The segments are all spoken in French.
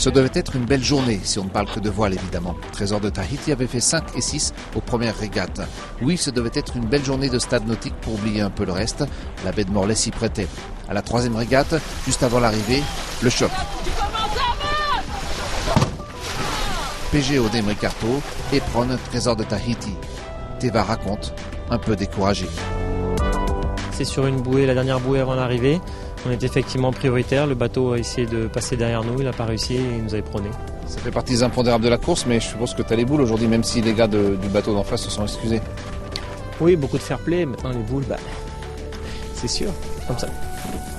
Ce devait être une belle journée, si on ne parle que de voile évidemment. Trésor de Tahiti avait fait 5 et 6 aux premières régates. Oui, ce devait être une belle journée de stade nautique pour oublier un peu le reste. La baie de Morlaix s'y prêtait. À la 3e régate, juste avant l'arrivée, le choc. PGO d'Emricarto, Epron, Trésor de Tahiti. Teva raconte, un peu découragé. C'est sur une bouée, la dernière bouée avant l'arrivée. On était effectivement prioritaire, le bateau a essayé de passer derrière nous, il n'a pas réussi et il nous avait prôné. Ça fait partie des impondérables de la course, mais je suppose que tu as les boules aujourd'hui, même si les gars du bateau d'en face se sont excusés. Oui, beaucoup de fair play, maintenant les boules, c'est sûr, comme ça.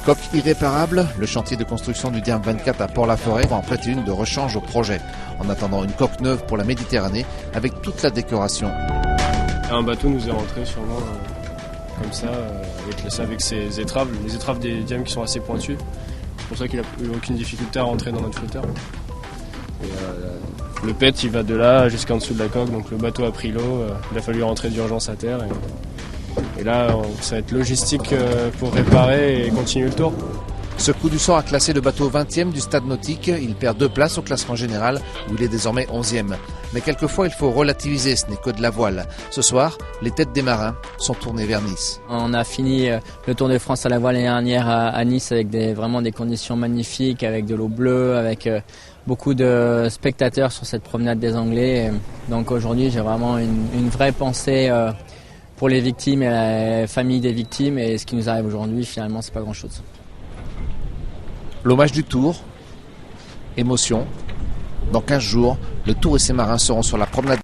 Coque irréparable, le chantier de construction du Diam 24 à Port-la-Forêt va en prêter une de rechange au projet, en attendant une coque neuve pour la Méditerranée avec toute la décoration. Un bateau nous est rentré sûrement comme ça, avec ses étraves, les étraves des Diam qui sont assez pointues. C'est pour ça qu'il n'a eu aucune difficulté à rentrer dans notre flotteur. Et, le pet il va de là jusqu'en dessous de la coque, donc le bateau a pris l'eau, il a fallu rentrer d'urgence à terre. Et là, ça va être logistique pour réparer et continuer le tour. Ce coup du sort a classé le bateau 20e du stade nautique. Il perd 2 places au classement général où il est désormais 11e. Mais quelquefois, il faut relativiser, ce n'est que de la voile. Ce soir, les têtes des marins sont tournées vers Nice. On a fini le Tour de France à la voile l'année dernière à Nice avec vraiment des conditions magnifiques, avec de l'eau bleue, avec beaucoup de spectateurs sur cette promenade des Anglais. Donc aujourd'hui, j'ai vraiment une vraie pensée pour les victimes et la famille des victimes, et ce qui nous arrive aujourd'hui, finalement, c'est pas grand-chose. L'hommage du Tour, émotion. Dans 15 jours, le Tour et ses marins seront sur la promenade.